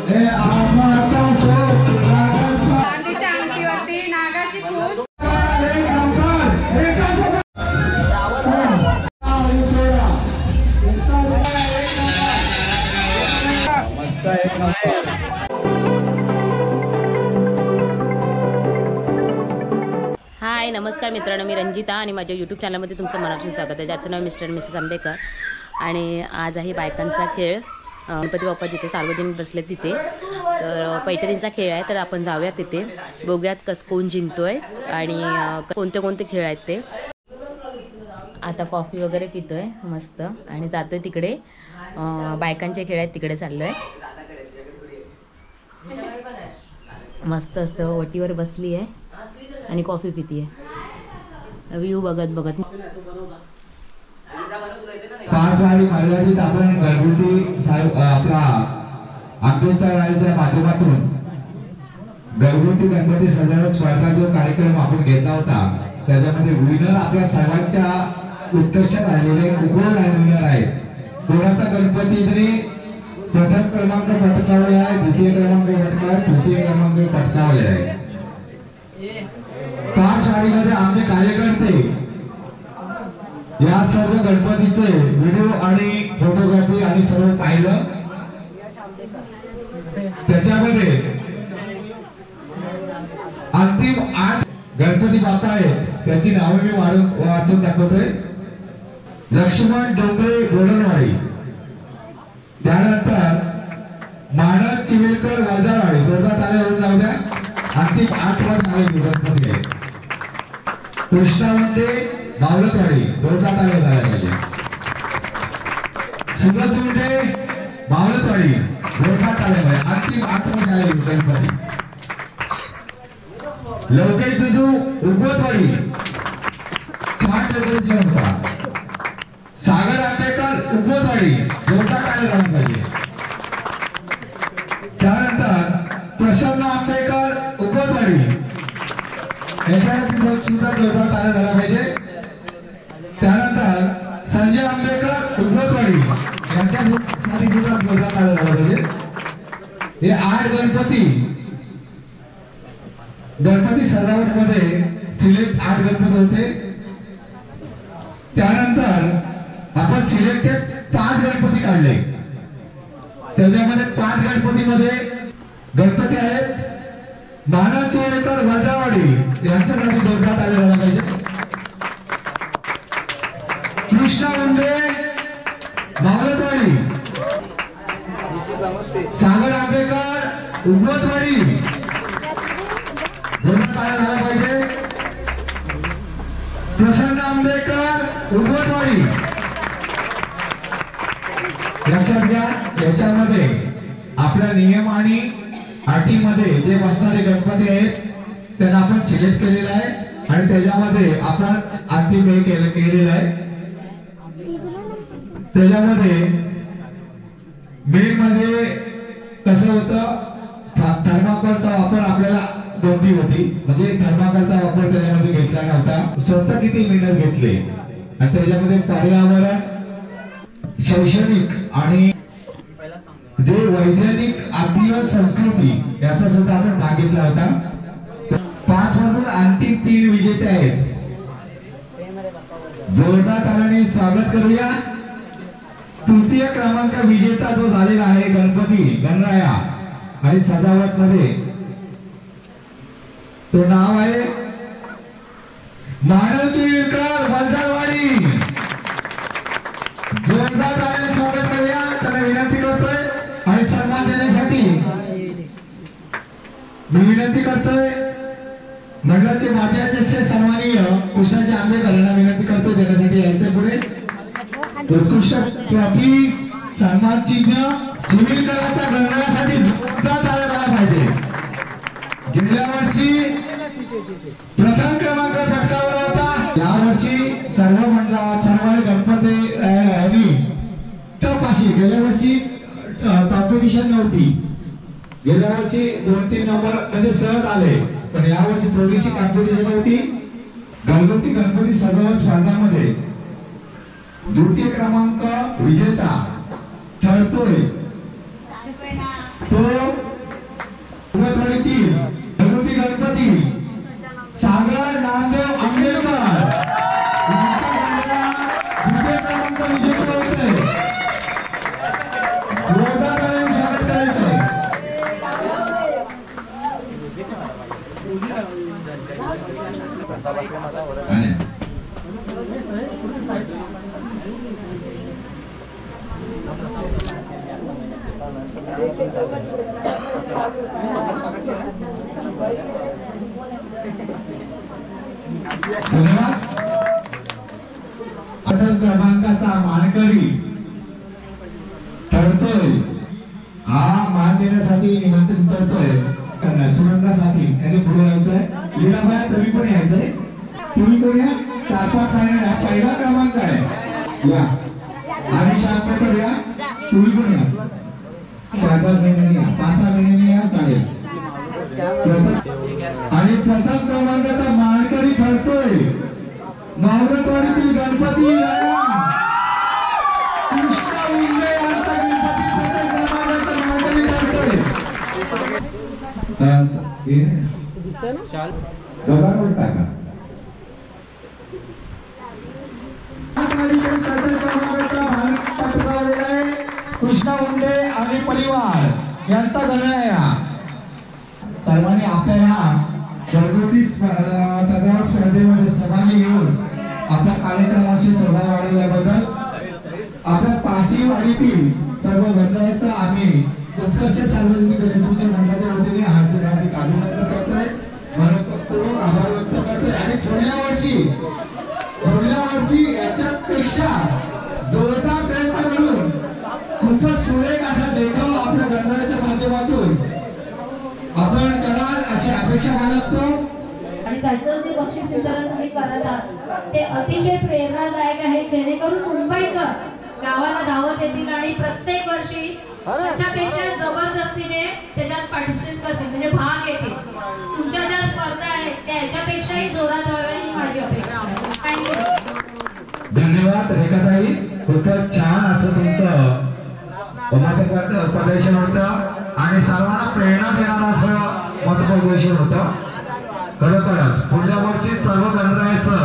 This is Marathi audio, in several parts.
चांदीच्या अंगठीवरती नागाची खून हाय नमस्कार मित्रांनो, मी रंजिता आणि माझ्या यूट्यूब चॅनलमध्ये तुमचं मनापासून स्वागत आहे. ज्याचं नाव मिस्टर मिसेस आंबेकर. आणि आज आहे बायकांचा खेळ. गणपती बाप्पा जिथे सार्वजनिक बसले तिथे तर पैठणीचा खेळ आहे. तर आपण जाऊयात तिथे, बघूयात कोण जिंकतोय आणि कोणते कोणते खेळ आहेत ते. आता कॉफी वगैरे पितोय मस्त आणि जातोय तिकडे. बायकांचे खेळ आहेत तिकडे चाललोय. मस्त असतं, ओटीवर बसली आहे आणि कॉफी पितीये, व्ह्यू बघत बघत. 5 वारी मर्यादित आपण घरगुती आपला आंबेच्या राळीच्या माध्यमातून घरगुती गणपती सजावट स्पर्धा जो कार्यक्रम आपण घेतला होता त्याच्यामध्ये विनर आपल्या सर्वांच्या उत्कृष्ट राहिलेले उघड विनर आहेत. कोणाचा गणपती तरी प्रथम क्रमांक पटकावले आहे, द्वितीय क्रमांक पटकावले, तृतीय क्रमांक पटकावले आहे. 5 वारीमध्ये आमचे कार्यकर्ते या सर्व गणपतीचे व्हिडिओ आणि फोटोग्राफी आणि सर्व पाहिलं. त्याच्यामध्ये अंतिम 8 गणपती बाप्पा आहेत, त्याची नावे मी वाचून दाखवतोय. लक्ष्मण डोंगरे गोडनवाडी, त्यानंतर मानद चिविलकर वाजारवाडी, जोरदार ताले होऊन जाऊ द्या. अंतिम 8 वर आले गणपती आहेत. कृष्णा वंदे बावलतवाडी, जोरदार ताले झाला पाहिजे. सुगत मुंडे बावलतवाडी, जोरदार ताले पाहिजे. अंतिम 8 वर आले गणपती. लवके जुजू उगवतवाडी, 6 टेबलचे होता. सागर आंबेकर उगवतवाडी, जोरदार ताले झाला पाहिजे. त्यानंतर प्रसन्न आंबेकर उगवतवाडी, याच्यासाठी सुद्धा जोरदार ताले झाला पाहिजे. त्यानंतर संजय आंबेकर उगवतवाडी, यांच्यासाठी सुद्धा जोरदार ताले झाला पाहिजे. हे 8 गणपती सजावट मध्ये सिलेक्ट 8 गणपती होते. त्यानंतर आपण सिलेक्टेड 5 गणपती काढले. त्याच्यामध्ये 5 गणपतीमध्ये गणपती आहेत मानव केळकर वजावाडी, यांच्यासाठी जोरदार ताली झाला पाहिजे. कृष्णा मुंडे बावलतवाडी, सागर आंबेकर उगवतवाडी, जोरदार ताली झाला पाहिजे. प्रसन्न आंबेकर उगवतवाडी. लक्षात घ्या, याच्यामध्ये आपल्या नियम आणि अटीमध्ये जे बसणारे गणपती आहेत त्यांना आपण सिलेक्ट केलेला आहे आणि त्याच्यामध्ये आपण अंतिम हे केलेलं आहे. त्याच्यामध्ये मेन मध्ये कसं होतं, थर्माकोलचा वापर आपल्याला दोन्ही होती, म्हणजे थर्माकोलचा वापर त्याच्यामध्ये घेतला नव्हता. स्वतः किती मेहनत घेतले आणि त्याच्यामध्ये पर्यावरण, शैक्षणिक आणि जे वैज्ञानिक आत्मीय संस्कृती याचा सुद्धा आपण भाग घेतला होता. 5 मधून अंतिम 3 विजेते आहेत. जोरदार तालाने स्वागत करूया. तृतीय क्रमांक विजेता जो झालेला आहे गणपती गणराया आणि सजावट मध्ये, तो नाव आहे मानव केळकर वजारवाडी. जोरदार तालाने स्वागत करूया. त्याला विनंती करतोय आणि सन्मान देण्यासाठी मी विनंती करतोय मंडळाचे माजी अध्यक्ष सन्माननीय कृष्णाजी आंबेकर यांना विनंती करतोय देण्यासाठी यायचं पुढे. उत्कृष्ट ट्रॉफी, सन्मान चिन्ह, चिविलकराच्या गणरायासाठी जोरदार ताली झाला पाहिजे. गेल्या वर्षी प्रथम क्रमांक पटकावला होता. यावर्षी सर्व मंडळात सर्व गणपती टप अशी, गेल्या वर्षी कॉम्पिटिशन नव्हती. गेल्या वर्षी 2-3 नंबर म्हणजे सहज आले, पण यावर्षी थोडीशी कॉम्पिटिशन होती. घरगुती गणपती सजावट स्पर्धामध्ये द्वितीय क्रमांक विजेता ठरतोय तो धन्यवाद. प्रथम क्रमांकाचा मानकरी ठरतोय, हा मान देण्यासाठी निमंत्रित करतोय सुनंदासाठी. त्यांनी पुढे यायचंय. लीलाबाई तुम्ही पण यायचंय. तुम्ही कोण या? 4-5 महिने हा पहिला क्रमांक आहे. या आणि शांत या. तुम्ही पण या. 4-5 महिने या, 5-6 महिने या, चालेल. आणि प्रथम क्रमांकाचा मानकरी ठरतोय नवरत्वाडीतील गणपती कृष्ण उंडे यांचा गणपती प्रथम क्रमांकाचा मानकरी ठरतोय. दोघांवर टाका. कृष्ण उंडे आणि परिवार यांचा गणना या. सर्वांनी आपल्या ह्या घरगुती सजावट स्पर्धेमध्ये सहभागी घेऊन आपल्या कार्यक्रमाची शोभा वाढवल्याबद्दल आपल्या पाचीवाडीतील सर्व मंडळांचं आम्ही उत्कर्ष सार्वजनिक गणेशोत्सव मंडळाच्या वतीने हार्दिक अभिनंदन करतोय, मनपूर्वक आभार व्यक्त करतोय. आणि पुढल्या वर्षी याच्यापेक्षा जोरदार प्रयत्न करून खूपच सुरेख असा देखाव आपल्या गणरायाच्या माध्यमातून आपण कराल अशी अपेक्षा बाळगतो. आणि त्याचं जे बक्षीस वितरण तुम्ही करत आहात ते अतिशय प्रेरणादायक आहे, जेणेकरून मुंबईकर गावाला धावत येतील आणि प्रत्येक वर्षी त्याच्यापेक्षा जबरदस्तीने त्याच्यात पार्टिसिपेट करतील, म्हणजे भाग घेतील. तुमच्या ज्या स्पर्धा आहेत त्या याच्यापेक्षाही जोरात व्हाव्या ही माझी अपेक्षा आहे. थँक्यू. धन्यवाद रेखाताई. खूपच छान असं तुमचं प्रदर्शन होतं आणि सर्वांना प्रेरणा देणारं असं मतप्रदर्शन होतं. खरोखरच पुढल्या वर्षी सर्व गणरायाचं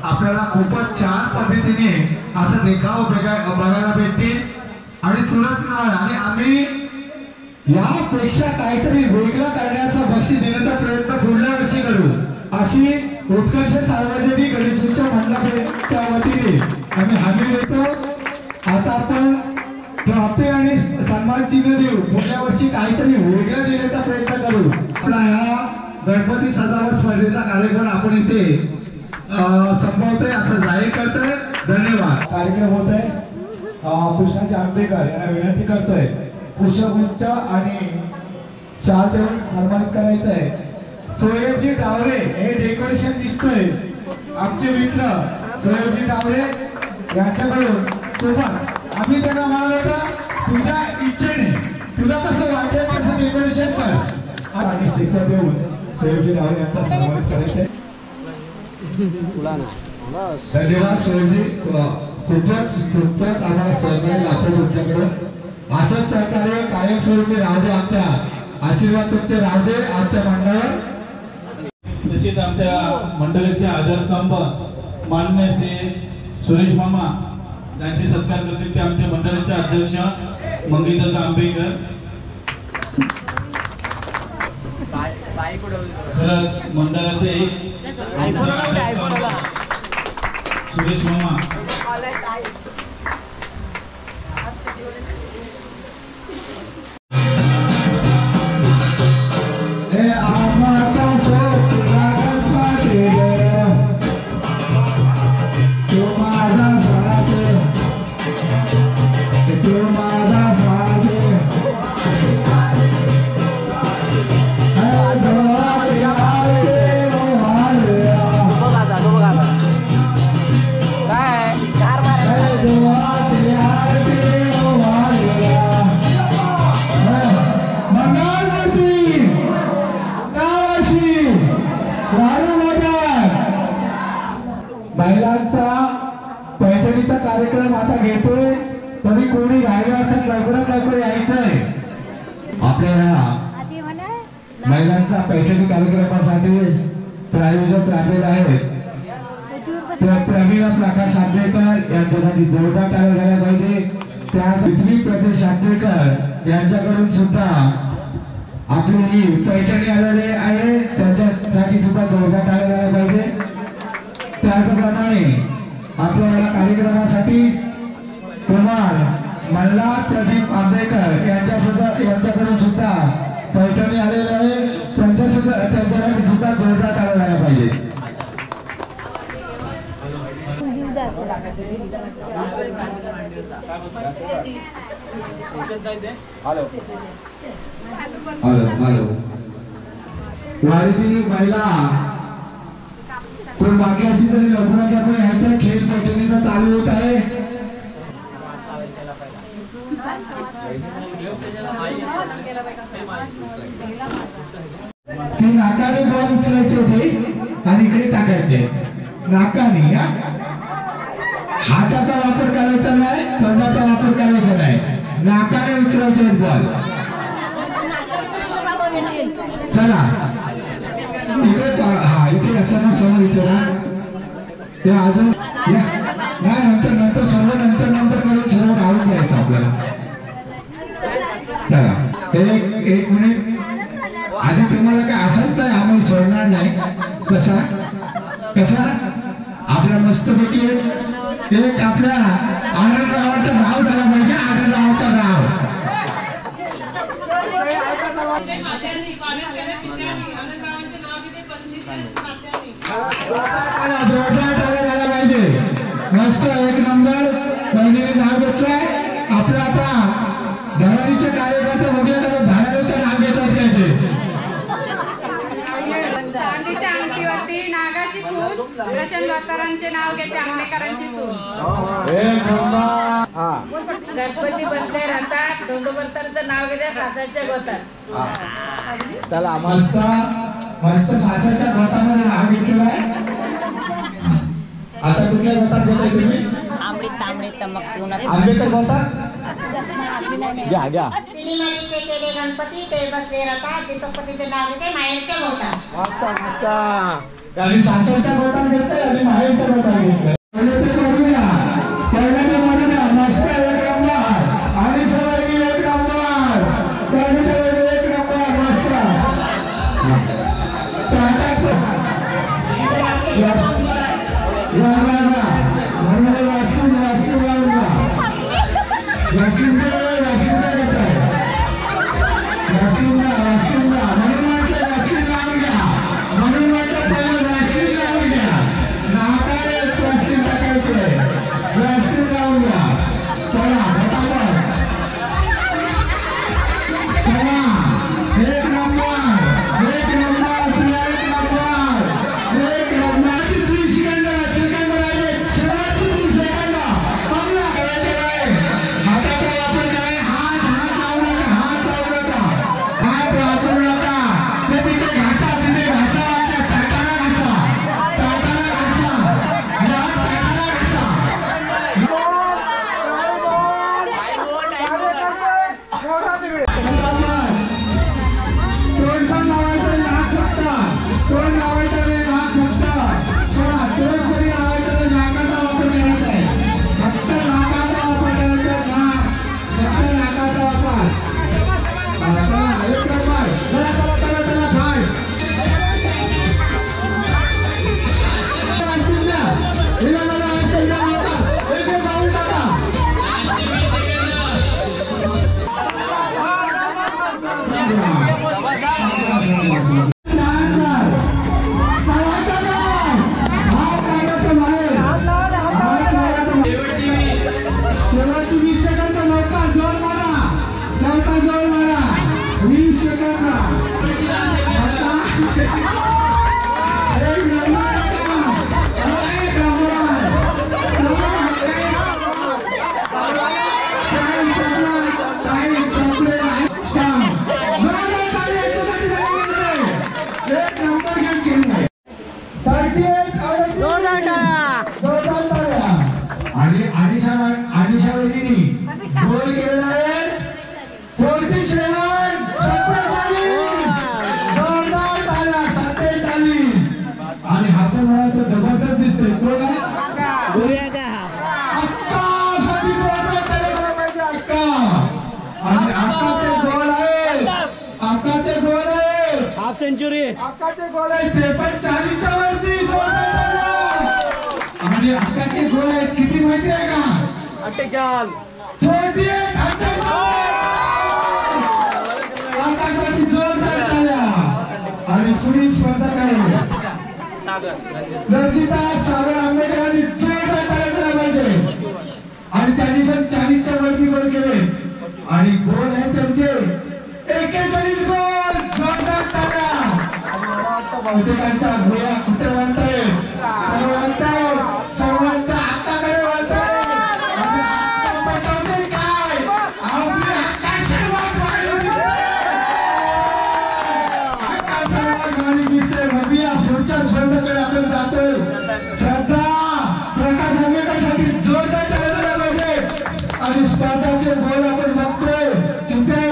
आपल्याला खूपच छान पद्धतीने असं देखाव बघायला भेटतील आणि सुरक्षित. आणि आम्ही यापेक्षा काहीतरी वेगळं करण्याचा बक्षीस देण्याचा प्रयत्न पुढल्या वर्षी करू अशी उत्कर्ष सार्वजनिक गणेशोत्सव मंडळाच्या वतीने आम्ही हमी देतो. आता आपण ट्रॉफी आणि सन्मान चिन्ह देऊ. पुढल्या वर्षी काहीतरी वेगळं देण्याचा प्रयत्न करू. आपला ह्या गणपती सजावट स्पर्धेचा कार्यक्रम आपण इथे संपवतोय, असं जाहीर करतोय. धन्यवाद. कार्यक्रम होत आहे. कृष्णाजी आंबेकर यांना विनंती करतोय पुष्पगुच्छ आणि शाल देऊन सन्मानित करायचं आहे. सोयबजी डावरे हे डेकोरेशन दिसतंय आमचे मित्र सोयबजी डावरे यांच्याकडून. सोबत आम्ही त्यांना म्हणालो का तुझ्या इच्छेने तुला कसं वाटेल तसं डेकोरेशन कर आणि शिक्षा देऊन सोयबजी डावरे यांचा सन्मान करायचा. धन्यवाद सोयबजी. खूपच आम्हाला सहकार्य लागतं तुमच्याकडे. असंच सहकार्य कायमस्वरूपी राहू दे. आमच्या आशीर्वाद तुमचे राहू दे आमच्या मंडळावर. तसेच आमच्या मंडळाचे आधारस्तंभ मान्य श्री सुरेश मामा यांचे सत्कार करतील ते आमच्या मंडळाचे अध्यक्ष मंगेशदादा आंबेकर. खरंच मंडळाचे सुरेश मामा महिलांचा पैठणीचा कार्यक्रम आता घेतोय. तरी कोणी राहिलं असेल लवकरात लवकर यायचंय. आपल्याला महिलांचा पैठणी कार्यक्रमासाठी प्रायोजक लागलेले आहेत प्रवीणा प्रकाश आंबेकर यांच्यासाठी जोरदार टाळ्या झाल्या पाहिजे. त्या पृथ्वी प्रदेश आंबेकर यांच्याकडून सुद्धा आपली ही पैठणी आलेली आहे, त्याच्यासाठी सुद्धा जोरदार टाळ्या झाल्या पाहिजे. त्याचप्रमाणे आपल्या कार्यक्रमासाठी कुमार मल्हार प्रदीप आंबेकर यांच्याकडून सुद्धा पैठणी आलेले आहे. त्यांच्यासाठी सुद्धा जोरदार टाळ्या झाल्या पाहिजे. वारीतील महिला कोण बाकी असली तरी लवकरात लवकर यायचा. खेळ पैठणीचा चालू होत आहे. ती नाकाने बॉल उचलायचे होते आणि इकडे टाकायचे. नाकाने हाताचा वापर करायचा नाही, तोंडाचा वापर करायचा नाही. नाकाने उचलायचे बॉल. चला इकडे हा इथे असताना समोर इथे ना ते अजून नाही नंतर सर्व नंतर करून सर्व काढून द्यायचं आपल्याला. चला एक मिनिट आधी तुम्हाला काय असंच नाही आम्ही सोडणार नाही. कसा आपल्या मस्तपैकी एक आपल्या आनंदरावाचा नाव झाला पाहिजे. आनंदरावाचा नाव झाला पाहिजे. मस्त एक नंबर बहिणीने नाव घेतलंय. आपल्या आता धराडीचे कार्यकर्ते वगैरे धराडीचं नाव घेतात त्याचे. चांदीच्या अंगठीवरती नागाची खून प्रशांत वातारांचे नाव घेते. आंबेकरांची सून. गणपती बसले राहतात. डोंगरवरचं नाव घेते. सासरच्या गोतात. चला मस्त सासरच्या गोतामध्ये नाव घेतलेलं आहे. आता कुठल्या गोतात घेताय तुम्ही? आंबेकर गोतात घ्या. सिनेमाचे केले गणपती ते बसले राहतात. दीपकपतीचे नाव घेते. माहेरच्या गोतात. मस्त आणि सासरच्या गोतात घेतोय आणि माहेरच्या गोतात घेतोय. मस्त एक नंबर आणि सवर्गी एक नंबर. एक नंबर मस्त. सेंचुरी आकाचे गोल आहेत ते पण 40च्या वरती. आणि आकाचे गोल आहेत किती माहिती आहे का? 48 आकाशाची जोरदार टाळ्या. आणि पुढील स्पर्धा काय रंजिता सागर आंबेकरांनी जोरदार टाळ्या दिल्या पाहिजे. आणि त्यांनी पण 40च्या वरती गोल केले आणि गोल आहे त्यांचे 41 गोल. जोरदार टाळ्या. प्रत्येकांच्या भुया कुठे वाढताय सर्वांच्या हाताकडे वाढताय. पुढच्या स्पर्धेकडे आपण जातोय. श्रद्धा प्रकाश आंबेकरसाठी जोरदार टाळ्या दिल्या पाहिजे. आणि स्पर्धाचे गोल आपण बघतोय तिथे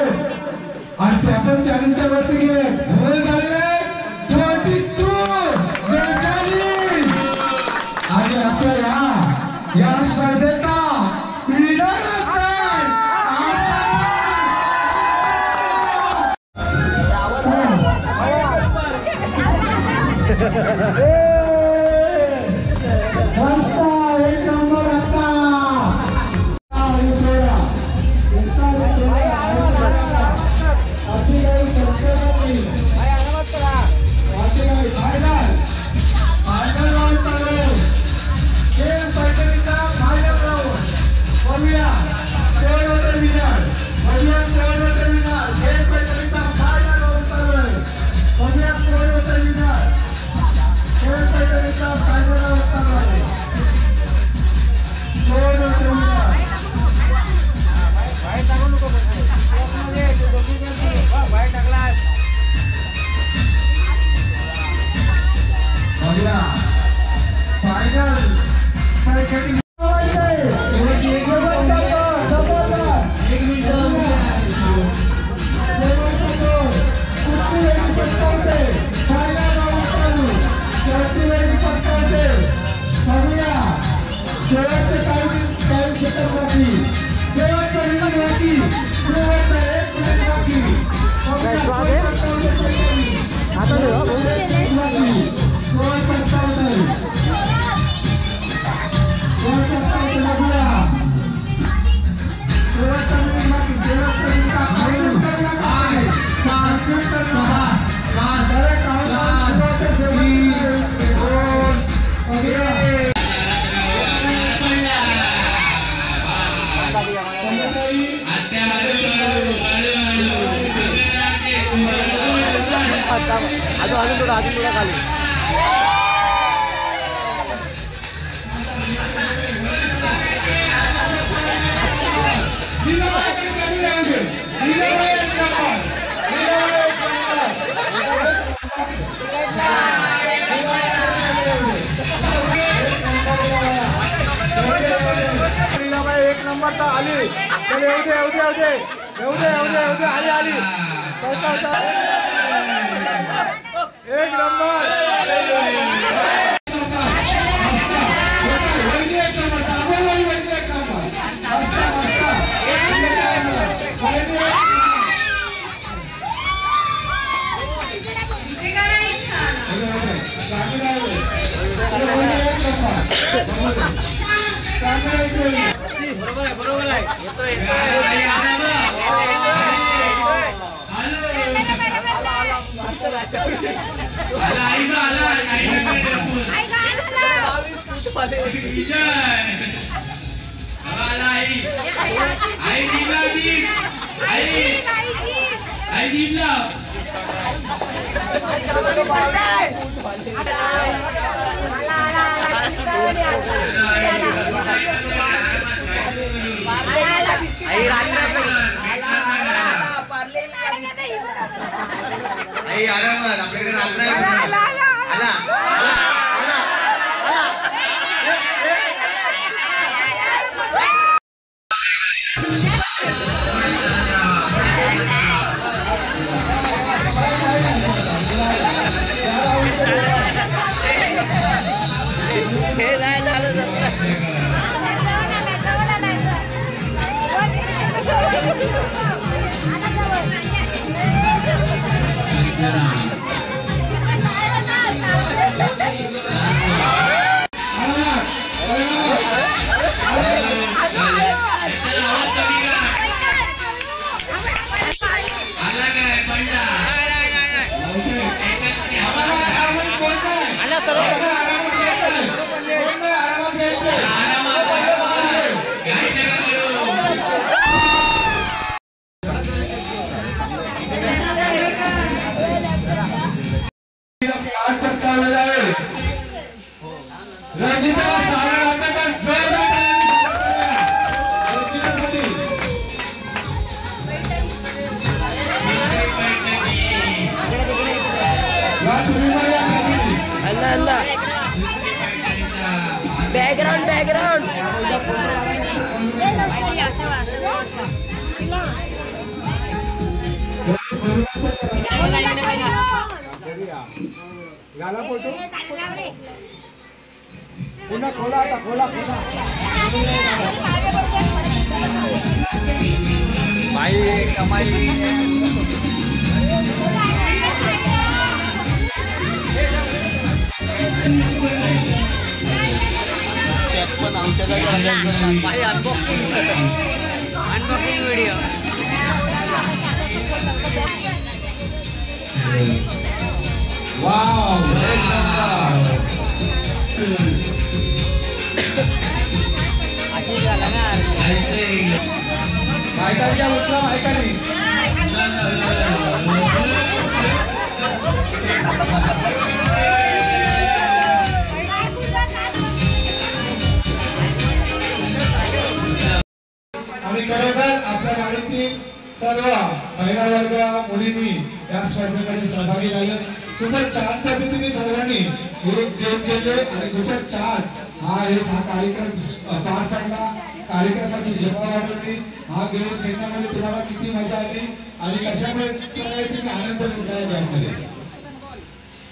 आणि ते आपण 40च्या वरती गेले. गोल झालेले 42 आणि आपल्या या स्पर्धेचा विनर एक नंबर रस्ता अजून थोडा खाली एक नंबरचा आली येऊ दे आली एक नंबर बरोबर आहे आला झाला फोटो पुन्हा खोला आता खोला बाई कमाई पण आमच्या अनबॉक्सिंग व्हिडिओ वाव बायकांच्या उचला बायकांनी आणि खरोखर आपल्या गाडीतील सर्व महिला वर्ग मुलींनी या स्पर्धेमध्ये सहभागी झाले. खूपच छान पद्धतीने सर्वांनी एक गेम केले आणि खूपच छान हा कार्यक्रम पार पडला. कार्यक्रमाची शोभा वाढवली. हा गेम खेळण्यामध्ये तुम्हाला किती मजा आली आणि कशामुळे तुम्ही आनंद लुटला यामध्ये.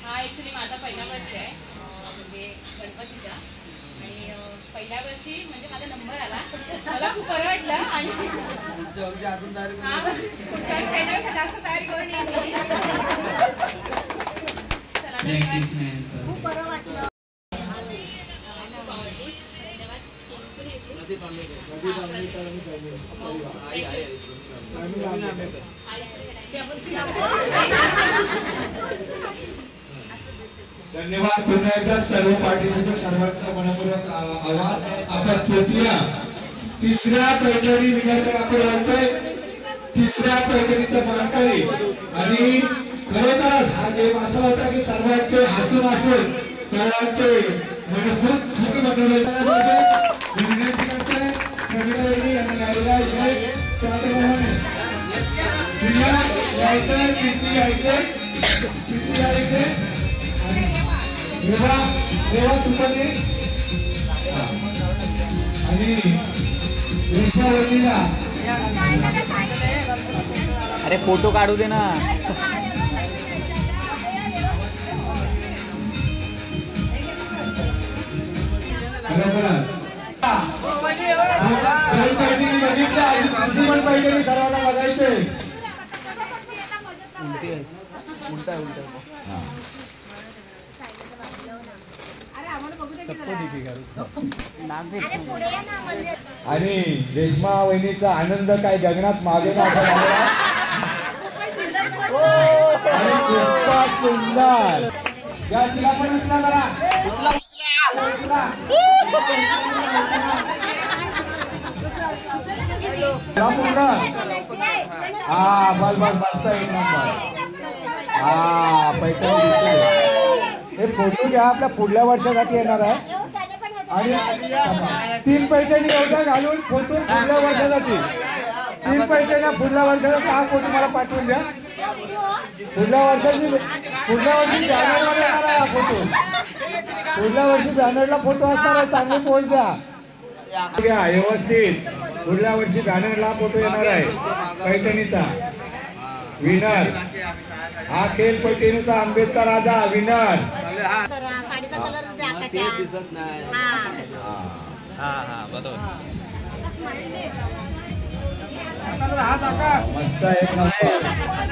हा ॲक्च्युली माझा पहिला वर्ष आहे म्हणजे गणपतीचा आणि पहिल्या वर्षी म्हणजे माझा नंबर आला. मला खूप बरं वाटलं आणि पुढच्या वर्षी जास्त तयारी करून खूप बरं वाटलं. धन्यवाद. पुन्हा एकदा सर्व पार्टिसिपेंट सर्वांचा मनपूर्वक आभार. आपण तिसऱ्या पैठणी विजेते आपण बोलतोय. तिसऱ्या पैठणीचा मानकरी आणि खरोखरच हा गेम असा होता की सर्वांचे हसून सर्वांचे खूप मनोरंजन विनंती करतोय कविता आणि गायला इथे त्याप्रमाणे यायचं किती यायचे रेवा तुपने आणि रेषावतीला अरे फोटो काढू दे ना. बघितलं सर्वांना बघायचंय. उलटा आणि रेश्मा वहिनीचा आनंद काय गगनात मागे ना असा झाला. खूपच सुंदर. या तिला पण उचला करा. हा बस मस्त एक नंबर. हा पैठणी दिसते. हे फोटो घ्या आपल्या पुढल्या वर्षासाठी येणार आहे आणि 3 पैठणी एवढ्या घालून फोटो पुढल्या वर्षासाठी 3 पैठण्या पुढल्या वर्षासाठी हा फोटो मला पाठवून द्या. पुढल्या वर्षी बॅनरला येणार आहे हा फोटो. पुढल्या वर्षी बॅनरला फोटो असणार आहे. चांगले पोच द्या व्यवस्थित. पुढल्या वर्षी बॅनरला फोटो येणार आहे पैठणीचा. विनर हा खेळ पैठणीचा आंबेडचा राजा विनर. साडीचा कलर दिसत नाही. मस्त एक नंबर.